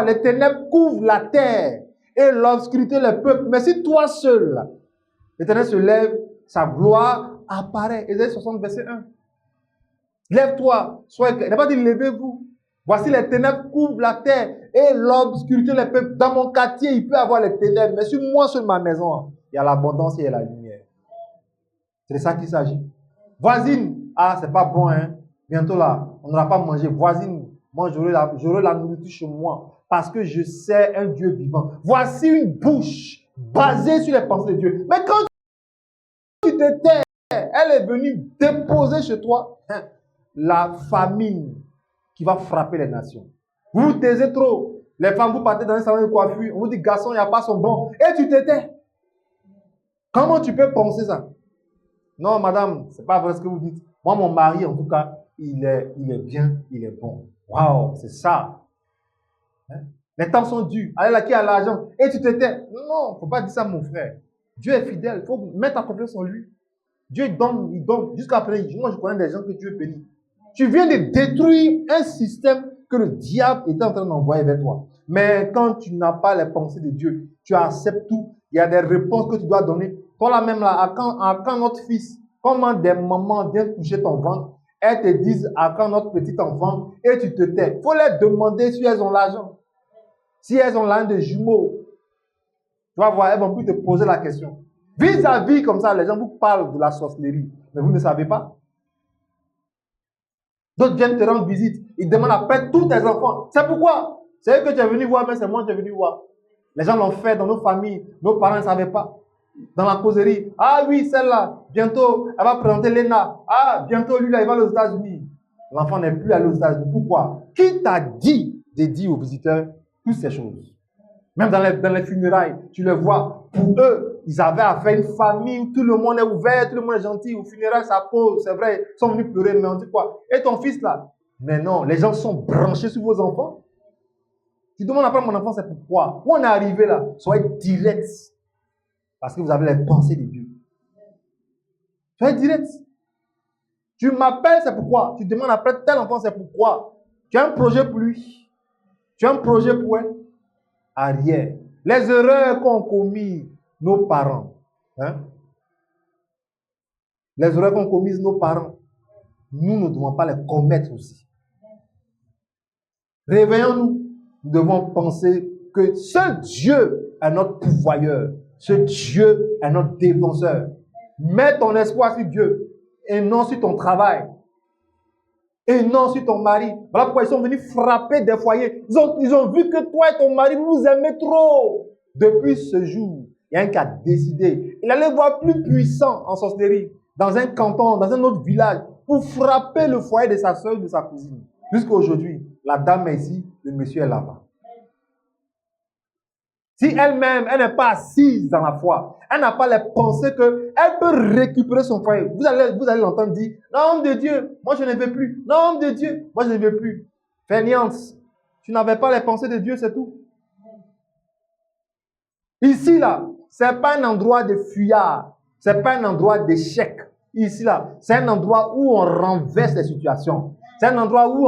les ténèbres couvrent la terre et l'obscurité les peuples. Mais si toi seul, l'Éternel se lève, sa gloire apparaît. Ésaïe 60, verset 1. Lève-toi, sois éclairé. Il n'a pas dit levez-vous. Voici les ténèbres couvrent la terre et l'obscurité les peuples. Dans mon quartier, il peut y avoir les ténèbres, mais sur moi, sur ma maison, il y a l'abondance et il y a la lumière. C'est de ça qu'il s'agit. Voisine, c'est pas bon, hein. Bientôt là, on n'aura pas mangé. Voisine, moi j'aurai la nourriture chez moi parce que je sais un Dieu vivant. Voici une bouche basée sur les pensées de Dieu. Mais quand tu te tais, elle est venue déposer chez toi la famine qui va frapper les nations. Vous vous taisez trop. Les femmes, vous partez dans un salon de coiffure, on vous dit garçon, il n'y a pas son bon. Et tu te tais. Comment tu peux penser ça? Non, madame, c'est pas vrai ce que vous dites. Moi, mon mari, en tout cas, il est bien, il est bon. Waouh, c'est ça. Hein? Les temps sont durs. Allez là, qui a l'argent? Et tu te tais. Non, il ne faut pas dire ça, mon frère. Dieu est fidèle. Il faut mettre ta confiance en lui. Dieu donne, il donne. Jusqu'à après, moi, je connais des gens que Dieu bénit. Tu viens de détruire un système que le diable est en train d'envoyer vers toi. Mais quand tu n'as pas les pensées de Dieu, tu acceptes tout. Il y a des réponses que tu dois donner. Toi là-même, là, à quand notre fils, comment des mamans viennent toucher ton ventre, elles te disent à quand notre petit enfant, et tu te tais. Il faut leur demander si elles ont l'argent. Si elles ont l'argent de jumeaux, tu vas voir, elles vont plus te poser la question. Vis-à-vis comme ça, les gens vous parlent de la sorcellerie, mais vous ne savez pas. D'autres viennent te rendre visite. Ils demandent après tous tes enfants. C'est pourquoi? C'est eux que tu es venu voir, mais c'est moi que tu es venu voir. Les gens l'ont fait dans nos familles. Nos parents ne savaient pas. Dans la causerie. Ah oui, celle-là, bientôt, elle va présenter l'ENA. Ah, bientôt, lui, là, il va aux États-Unis. L'enfant n'est plus allé aux États-Unis. Pourquoi? Qui t'a dit de dire aux visiteurs toutes ces choses? Même dans les funérailles, tu le vois. Pour eux, ils avaient affaire à une famille où tout le monde est ouvert, tout le monde est gentil. Au funérailles, ça pose, c'est vrai, ils sont venus pleurer, mais on dit quoi? Et ton fils là? Mais non, les gens sont branchés sur vos enfants. Tu demandes après mon enfant, c'est pourquoi? Où on est arrivé là? Soyez direct. Parce que vous avez les pensées de Dieu. Soyez direct. Tu m'appelles, c'est pourquoi? Tu demandes après tel enfant, c'est pourquoi? Tu as un projet pour lui. Tu as un projet pour elle. Arrière. Les erreurs qu'ont commis nos parents. Hein? Les erreurs qu'ont commises nos parents. Nous ne devons pas les commettre aussi. Réveillons-nous. Nous devons penser que seul Dieu est notre pourvoyeur. Ce Dieu est notre défenseur. Mets ton espoir sur Dieu et non sur ton travail. Et non sur ton mari. Voilà pourquoi ils sont venus frapper des foyers. Ils ont vu que toi et ton mari, vous vous aimez trop. Depuis ce jour, il y a un qui a décidé. Il allait voir plus puissant en sorcellerie, dans un canton, dans un autre village, pour frapper le foyer de sa soeur ou de sa cousine. Jusqu'à aujourd'hui, la dame est ici, le monsieur est là-bas. Si elle-même, elle n'est pas assise dans la foi, elle n'a pas les pensées qu'elle peut récupérer son foyer. Vous allez l'entendre dire, non, homme de Dieu, moi je ne veux plus. Non, homme de Dieu, moi je ne veux plus. Fainéante, tu n'avais pas les pensées de Dieu, c'est tout. Ici, là, ce n'est pas un endroit de fuyard. Ce n'est pas un endroit d'échec. Ici, là, c'est un endroit où on renverse les situations. C'est un endroit où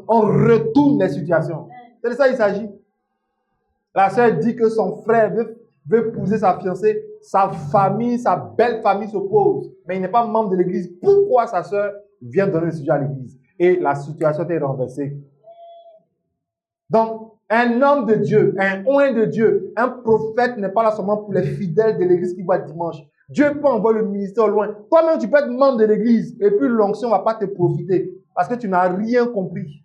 on retourne les situations. C'est de ça qu'il s'agit. La sœur dit que son frère veut épouser sa fiancée. Sa famille, sa belle famille s'oppose. Mais il n'est pas membre de l'église. Pourquoi sa sœur vient donner le sujet à l'église? Et la situation est renversée. Donc, un homme de Dieu, un oint de Dieu, un prophète n'est pas là seulement pour les fidèles de l'église qui voient dimanche. Dieu peut envoyer le ministère au loin. Toi-même, tu peux être membre de l'église et puis l'onction ne va pas te profiter parce que tu n'as rien compris.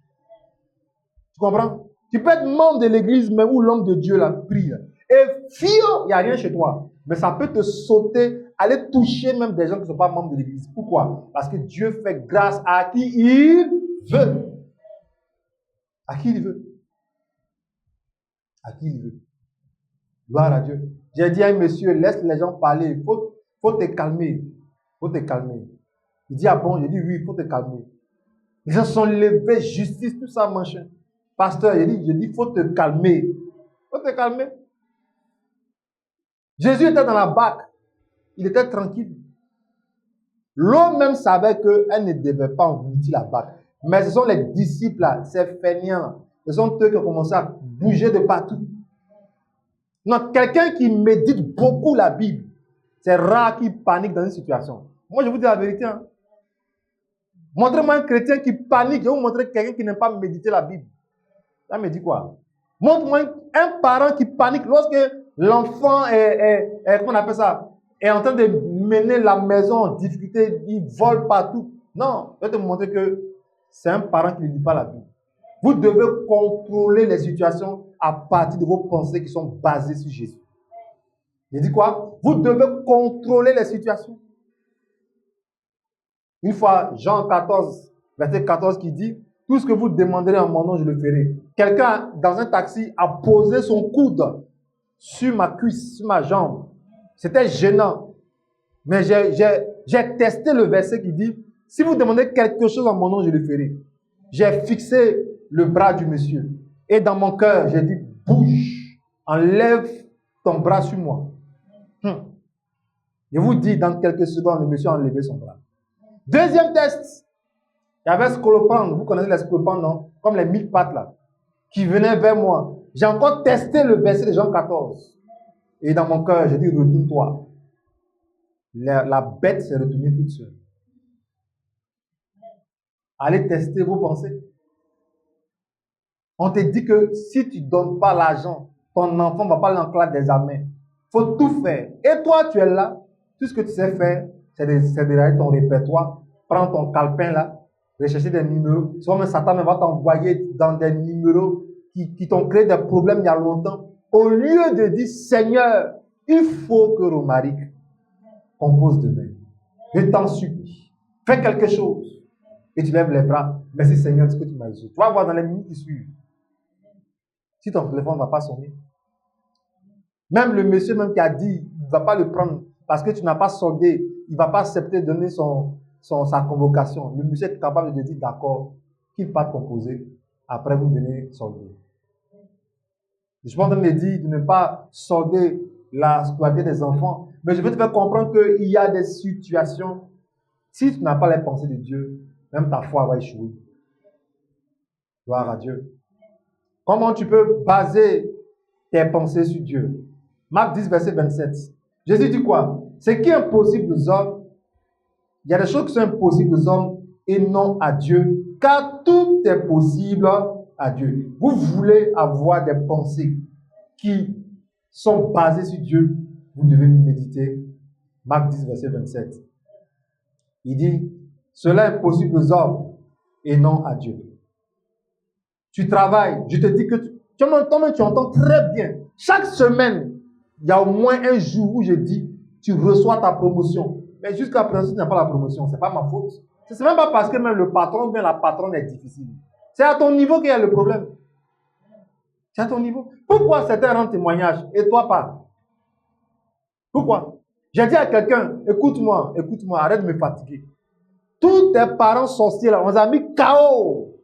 Tu comprends? Tu peux être membre de l'église, mais où l'homme de Dieu la prie. Et fio, il n'y a rien chez toi. Mais ça peut te sauter, aller toucher même des gens qui ne sont pas membres de l'église. Pourquoi? Parce que Dieu fait grâce à qui il veut. À qui il veut. À qui il veut. Gloire à Dieu. J'ai dit à un monsieur, laisse les gens parler. Il faut te calmer. Il faut te calmer. Il dit, ah bon? J'ai dit, oui, il faut te calmer. Les gens sont levés, justice, tout ça, machin. Pasteur, j'ai dit, il faut te calmer. Il faut te calmer. Jésus était dans la barque. Il était tranquille. L'eau même savait qu'elle ne devait pas engloutir la barque. Mais ce sont les disciples, là, ces fainéants, ce sont eux qui ont commencé à bouger de partout. Non, quelqu'un qui médite beaucoup la Bible, c'est rare qu'il panique dans une situation. Moi, je vous dis la vérité. Hein. Montrez-moi un chrétien qui panique. Je vais vous montrer quelqu'un qui n'aime pas méditer la Bible. Ça me dit quoi? Montre-moi un parent qui panique lorsque l'enfant comment on appelle ça, est en train de mener la maison en difficulté, il vole partout. Non, je vais te montrer que c'est un parent qui ne lit pas la Bible. Vous devez contrôler les situations à partir de vos pensées qui sont basées sur Jésus. Il dit quoi? Vous devez contrôler les situations. Une fois, Jean 14, verset 14 qui dit, tout ce que vous demanderez en mon nom, je le ferai. Quelqu'un dans un taxi a posé son coude sur ma cuisse, sur ma jambe. C'était gênant. Mais j'ai testé le verset qui dit, si vous demandez quelque chose en mon nom, je le ferai. J'ai fixé le bras du monsieur. Et dans mon cœur, j'ai dit, bouge, enlève ton bras sur moi. Je vous dis, dans quelques secondes, le monsieur a enlevé son bras. Deuxième test. Il y avait scolopendre. Vous connaissez les scolopendres, non? Comme les 1000 pattes là. Qui venaient vers moi. J'ai encore testé le verset de Jean 14. Et dans mon cœur, j'ai dit, retourne-toi. La bête s'est retournée toute seule. Allez tester vos pensées. On te dit que si tu ne donnes pas l'argent, ton enfant ne va pas aller en classe d'examen. Il faut tout faire. Et toi, tu es là. Tout ce que tu sais faire, c'est de regarder ton répertoire. Prends ton calepin là, rechercher des numéros. Soit même Satan va t'envoyer dans des numéros qui t'ont créé des problèmes il y a longtemps. Au lieu de dire, Seigneur, il faut que Romaric compose demain. Je t'en supplie. Fais quelque chose. Et tu lèves les bras. Merci Seigneur de ce que tu m'as dit. Tu vas voir dans les minutes qui suivent. Si ton téléphone ne va pas sonner. Même le monsieur même qui a dit, il ne va pas le prendre parce que tu n'as pas soldé, il ne va pas accepter de donner sa convocation. Le monsieur est capable de dire d'accord, qu'il parte composer. Après, vous venez solder. Je suis en train de dire de ne pas solder la scolarité des enfants, mais je veux te faire comprendre qu'il y a des situations, si tu n'as pas les pensées de Dieu, même ta foi va échouer. Gloire à Dieu. Comment tu peux baser tes pensées sur Dieu? Marc 10, verset 27. Jésus dit quoi? Ce qui est impossible aux hommes, il y a des choses qui sont impossibles aux hommes et non à Dieu, car tout est possible à Dieu. Vous voulez avoir des pensées qui sont basées sur Dieu, vous devez méditer. Marc 10, verset 27. Il dit, cela est possible aux hommes et non à Dieu. Tu travailles, je te dis que tu entends très bien. Chaque semaine, il y a au moins un jour où je dis, tu reçois ta promotion. Mais jusqu'à présent, tu n'as pas la promotion. Ce n'est pas ma faute. Ce n'est même pas parce que même le patron ou bien la patronne est difficile. C'est à ton niveau qu'il y a le problème. C'est à ton niveau. Pourquoi certains rendent témoignage et toi pas? Pourquoi? J'ai dit à quelqu'un, écoute-moi, arrête de me fatiguer. Tous tes parents sorciers là, on les a mis KO.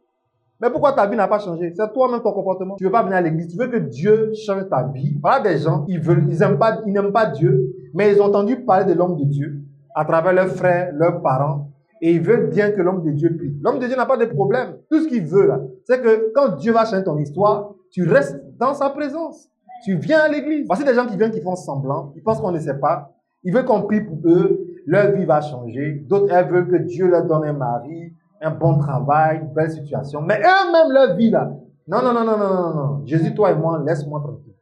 Mais pourquoi ta vie n'a pas changé? C'est toi-même ton comportement. Tu ne veux pas venir à l'église. Tu veux que Dieu change ta vie. Voilà des gens, ils n'aiment pas Dieu, mais ils ont entendu parler de l'homme de Dieu à travers leurs frères, leurs parents, et ils veulent bien que l'homme de Dieu prie. L'homme de Dieu n'a pas de problème. Tout ce qu'il veut là, c'est que quand Dieu va changer ton histoire, tu restes dans sa présence. Tu viens à l'église. Voici des gens qui viennent, qui font semblant. Ils pensent qu'on ne sait pas. Ils veulent qu'on prie pour eux. Leur vie va changer. D'autres, elles veulent que Dieu leur donne un mari, un bon travail, une belle situation. Mais eux-mêmes, leur vie là. Non. Jésus, toi et moi, laisse-moi tranquille.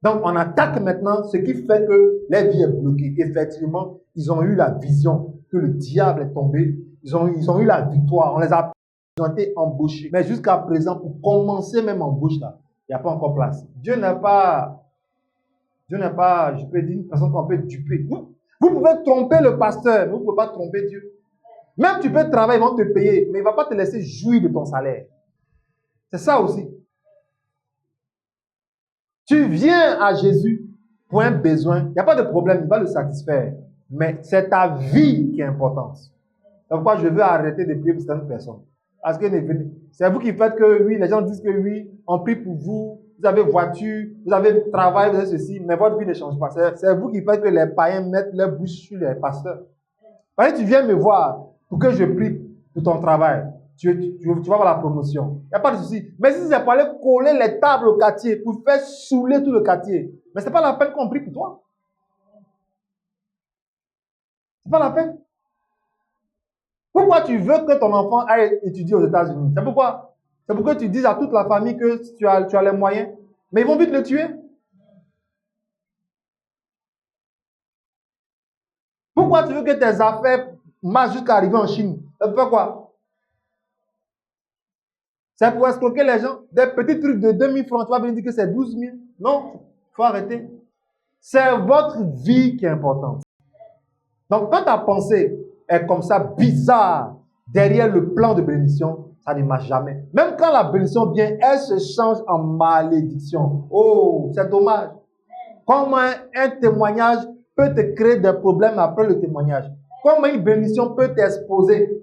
Donc, on attaque maintenant ce qui fait que leur vie est bloquée. Effectivement, ils ont eu la vision que le diable est tombé. Ils ont eu la victoire. Ils ont été embauchés. Mais jusqu'à présent, pour commencer même embauche là, il n'y a pas encore place. Dieu n'est pas, je peux dire, une personne qu'on peut duper. Vous pouvez tromper le pasteur, mais vous ne pouvez pas tromper Dieu. Même tu peux travailler, ils vont te payer, mais il ne va pas te laisser jouir de ton salaire. C'est ça aussi. Tu viens à Jésus pour un besoin, il n'y a pas de problème, il va le satisfaire. Mais c'est ta vie qui est importante. Donc, moi, je veux arrêter de prier pour certaines personnes. Parce que c'est vous qui faites que oui, les gens disent que oui, on prie pour vous, vous avez voiture, vous avez travail, vous avez ceci, mais votre vie ne change pas. C'est vous qui faites que les païens mettent leur bouche sur les pasteurs. Parce que tu viens me voir pour que je prie pour ton travail. tu vas avoir la promotion. Il n'y a pas de souci. Mais si c'est pour aller coller les tables au quartier, pour faire saouler tout le quartier, mais ce n'est pas la peine qu'on prie pour toi. Ce n'est pas la peine. Pourquoi tu veux que ton enfant aille étudier aux États-Unis? C'est pourquoi? C'est pourquoi tu dis à toute la famille que tu as les moyens. Mais ils vont vite le tuer. Pourquoi tu veux que tes affaires marchent jusqu'à arriver en Chine? Ça veut faire quoi? C'est pour escroquer les gens. Des petits trucs de 2000 francs, tu vas venir dire que c'est 12 000. Non, il faut arrêter. C'est votre vie qui est importante. Donc, quand ta pensée est comme ça, bizarre, derrière le plan de bénédiction, ça ne marche jamais. Même quand la bénédiction vient, elle se change en malédiction. Oh, c'est dommage. Comment un témoignage peut te créer des problèmes après le témoignage? Comment une bénédiction peut t'exposer?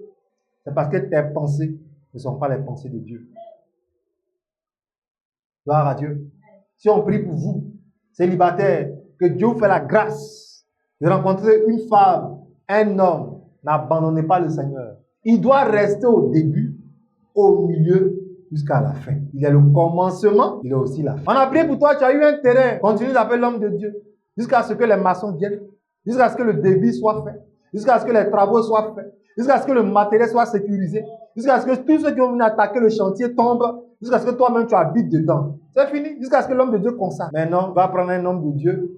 C'est parce que tes pensées ne sont pas les pensées de Dieu. Gloire à Dieu. Si on prie pour vous, célibataires, que Dieu vous fait la grâce de rencontrer une femme, un homme, n'abandonnez pas le Seigneur. Il doit rester au début, au milieu, jusqu'à la fin. Il est le commencement, il est aussi la fin. On a prié pour toi, tu as eu un terrain. Continue d'appeler l'homme de Dieu. Jusqu'à ce que les maçons viennent. Jusqu'à ce que le débit soit fait. Jusqu'à ce que les travaux soient faits. Jusqu'à ce que le matériel soit sécurisé. Jusqu'à ce que tous ceux qui vont venir attaquer le chantier tombent. Jusqu'à ce que toi-même tu habites dedans. C'est fini. Jusqu'à ce que l'homme de Dieu consacre. Maintenant, va prendre un homme de Dieu.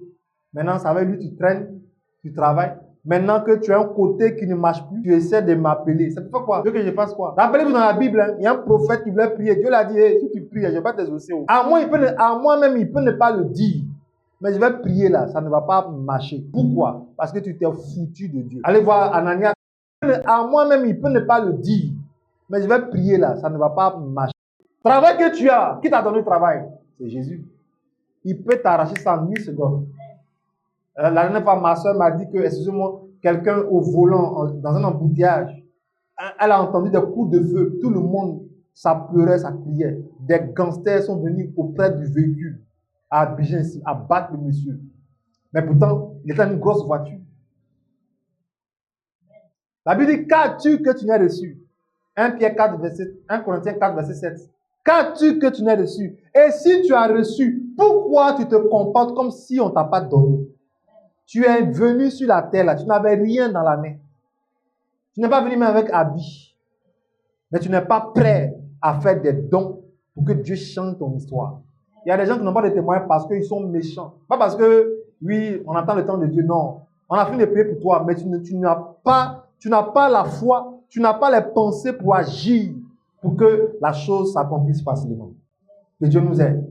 Maintenant, ça va lui, tu traînes, tu travailles. Maintenant que tu as un côté qui ne marche plus, tu essaies de m'appeler. Ça te fait quoi? Tu veux que je fasse quoi? Rappelez-vous dans la Bible, hein, il y a un prophète qui voulait prier. Dieu l'a dit, hey, si tu pries, je ne vais pas t'exaucer. À moi-même, il peut ne pas le dire. Mais je vais prier là, ça ne va pas marcher. Pourquoi? Parce que tu t'es foutu de Dieu. Allez voir Ananias. À moi-même, il peut ne pas le dire. Mais je vais prier là, ça ne va pas marcher. Travail que tu as, qui t'a donné le travail? C'est Jésus. Il peut t'arracher ça en 10 secondes. La dernière fois, ma soeur m'a dit que, excusez-moi, quelqu'un au volant, dans un embouteillage, elle a entendu des coups de feu. Tout le monde, ça pleurait, ça criait. Des gangsters sont venus auprès du véhicule, à Abidjan, à battre le monsieur. Mais pourtant, il était dans une grosse voiture. La Bible dit, qu'as-tu que tu n'as reçu? 1 Corinthiens 4, verset 7. Qu'as-tu que tu n'as reçu? Et si tu as reçu, pourquoi tu te comportes comme si on ne t'a pas donné? Tu es venu sur la terre, là, tu n'avais rien dans la main. Tu n'es pas venu même avec habit. Mais tu n'es pas prêt à faire des dons pour que Dieu change ton histoire. Il y a des gens qui n'ont pas de témoins parce qu'ils sont méchants. Pas parce que, oui, on attend le temps de Dieu. Non. On a fini de prier pour toi, mais tu n'as pas la foi, tu n'as pas les pensées pour agir, pour que la chose s'accomplisse facilement. Que Dieu nous aide.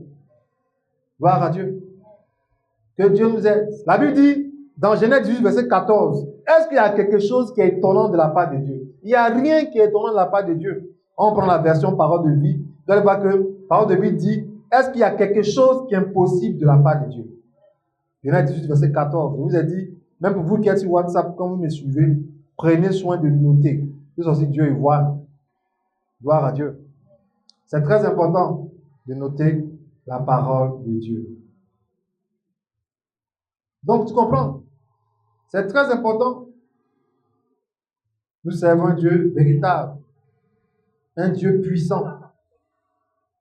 Gloire à Dieu. Que Dieu nous aide. La Bible dit, dans Genèse 18, verset 14, est-ce qu'il y a quelque chose qui est étonnant de la part de Dieu? Il n'y a rien qui est étonnant de la part de Dieu. On prend la version parole de vie. Vous allez voir que parole de vie dit, est-ce qu'il y a quelque chose qui est impossible de la part de Dieu? Genèse 18, verset 14. Je vous ai dit, même pour vous qui êtes sur WhatsApp, quand vous me suivez, prenez soin de noter. Que aussi Dieu y voit. Gloire à Dieu. C'est très important de noter la parole de Dieu. Donc, tu comprends? C'est très important. Nous servons un Dieu véritable, un Dieu puissant.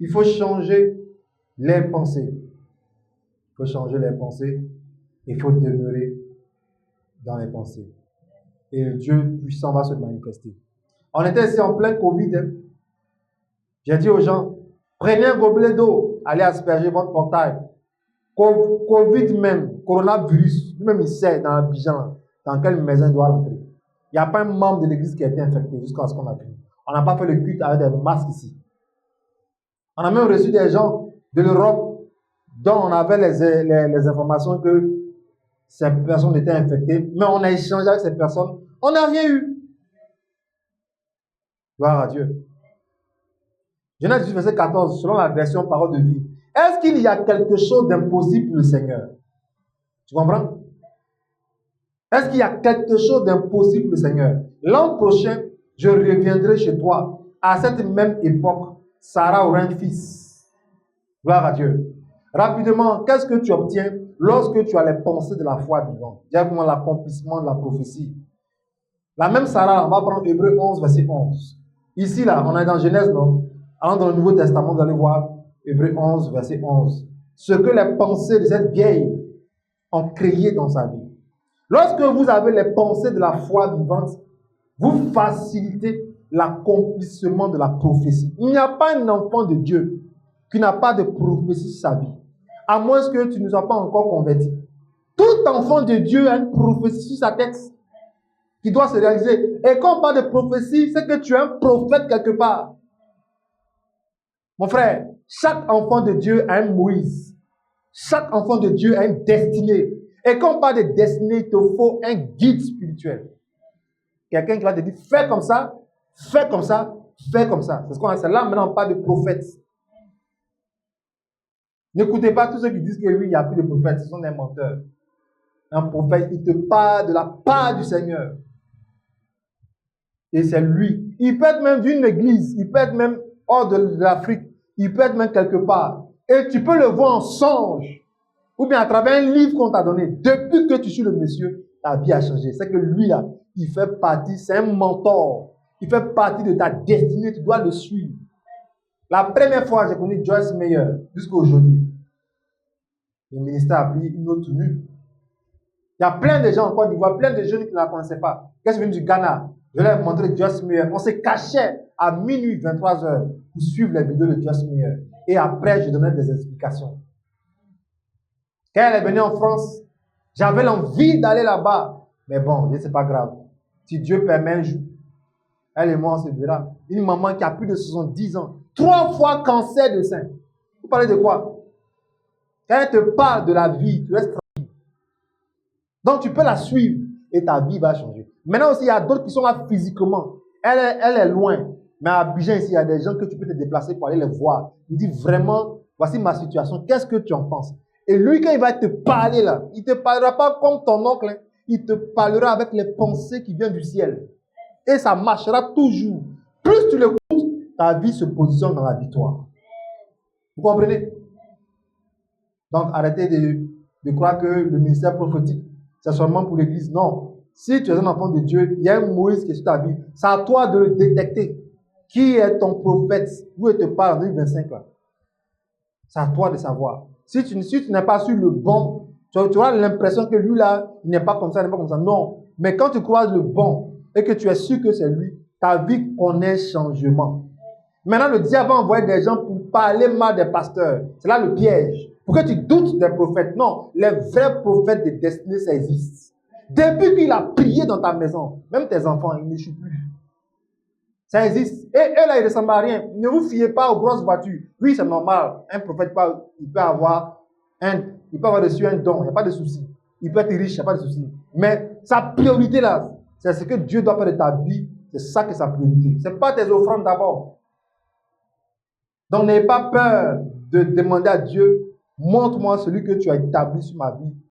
Il faut changer les pensées. Il faut changer les pensées. Il faut demeurer dans les pensées. Et le Dieu puissant va se manifester. On était ici en plein Covid. Hein. J'ai dit aux gens, prenez un gobelet d'eau, allez asperger votre portail. Covid même, coronavirus, lui-même il sait dans Abidjan, dans quelle maison il doit rentrer. Il n'y a pas un membre de l'église qui a été infecté jusqu'à ce qu'on a vu. On n'a pas fait le culte avec des masques ici. On a même reçu des gens de l'Europe dont on avait les informations que ces personnes étaient infectées, mais on a échangé avec ces personnes. On n'a rien eu. Gloire à Dieu. Genèse 18, verset 14, selon la version parole de vie. Est-ce qu'il y a quelque chose d'impossible pour le Seigneur? Tu comprends? Est-ce qu'il y a quelque chose d'impossible pour le Seigneur? L'an prochain, je reviendrai chez toi. À cette même époque, Sarah aura un fils. Gloire à Dieu. Rapidement, qu'est-ce que tu obtiens lorsque tu as les pensées de la foi vivante? Directement l'accomplissement de la prophétie. La même Sarah, on va prendre Hébreux 11, verset 11. Ici, là, on est dans Genèse, non? Allons dans le Nouveau Testament, vous allez voir Hébreux 11, verset 11. Ce que les pensées de cette vieille ont créé dans sa vie. Lorsque vous avez les pensées de la foi vivante, vous facilitez l'accomplissement de la prophétie. Il n'y a pas un enfant de Dieu qui n'a pas de prophétie sur sa vie, à moins que tu ne sois pas encore converti. Tout enfant de Dieu a une prophétie sur sa tête qui doit se réaliser. Et quand on parle de prophétie, c'est que tu es un prophète quelque part. Mon frère, chaque enfant de Dieu a un Moïse. Chaque enfant de Dieu a une destinée. Et quand on parle de destinée, il te faut un guide spirituel. Quelqu'un qui va te dire, fais comme ça, fais comme ça, fais comme ça. C'est ce qu'on a. C'est là maintenant on parle de prophète. N'écoutez pas tous ceux qui disent que oui, il n'y a plus de prophètes. Ce sont des menteurs. Un prophète, il te parle de la part du Seigneur. Et c'est lui. Il peut être même d'une église. Il peut être même hors de l'Afrique. Il peut être même quelque part. Et tu peux le voir en songe. Ou bien à travers un livre qu'on t'a donné. Depuis que tu suis le monsieur, ta vie a changé. C'est que lui là, il fait partie, c'est un mentor. Il fait partie de ta destinée. Tu dois le suivre. La première fois, j'ai connu Joyce Meyer jusqu'à aujourd'hui. Le ministère a pris une autre tenue. Il y a plein de gens en Côte d'Ivoire, plein de jeunes qui ne la connaissaient pas. Quand je suis venu du Ghana, je leur ai montré Joyce Meyer. On se cachait à minuit, 23h, pour suivre les vidéos de Joyce Meyer. Et après, je donnais des explications. Quand elle est venue en France, j'avais l'envie d'aller là-bas. Mais bon, c'est pas grave. Si Dieu permet un jour, elle et moi, on se verra. Une maman qui a plus de 70 ans, 3 fois cancer de sein. Vous parlez de quoi? Quand elle te parle de la vie, tu restes tranquille. Donc, tu peux la suivre et ta vie va changer. Maintenant aussi, il y a d'autres qui sont là physiquement. Elle est loin. Mais à Abidjan, ici, il y a des gens que tu peux te déplacer pour aller les voir. Il dit vraiment, voici ma situation. Qu'est-ce que tu en penses? Et lui, quand il va te parler là, il ne te parlera pas comme ton oncle. Hein. Il te parlera avec les pensées qui viennent du ciel. Et ça marchera toujours. Plus tu l'écoutes, ta vie se positionne dans la victoire. Vous comprenez? Donc, arrêtez de croire que le ministère prophétique, c'est seulement pour l'église. Non. Si tu es un enfant de Dieu, il y a un Moïse qui est sur ta vie. C'est à toi de le détecter. Qui est ton prophète? Où il te parle en 2025 là? C'est à toi de savoir. Si tu n'es pas sur le bon, tu auras l'impression que lui là, il n'est pas comme ça, il n'est pas comme ça. Non. Mais quand tu croises le bon et que tu es sûr que c'est lui, ta vie connaît changement. Maintenant, le diable va envoyer des gens pour parler mal des pasteurs. C'est là le piège. Pour que tu doutes des prophètes. Non, les vrais prophètes de destinée, ça existe. Depuis qu'il a prié dans ta maison, même tes enfants, ils n'échouent plus. Ça existe. Et eux là, ils ne ressemblent à rien. Ne vous fiez pas aux grosses voitures. Oui, c'est normal. Un prophète, il peut avoir dessus un don. Il n'y a pas de souci. Il peut être riche, il n'y a pas de souci. Mais sa priorité là, c'est ce que Dieu doit faire de ta vie. C'est ça qui est sa priorité. Ce n'est pas tes offrandes d'abord. Donc, n'ayez pas peur de demander à Dieu, montre-moi celui que tu as établi sur ma vie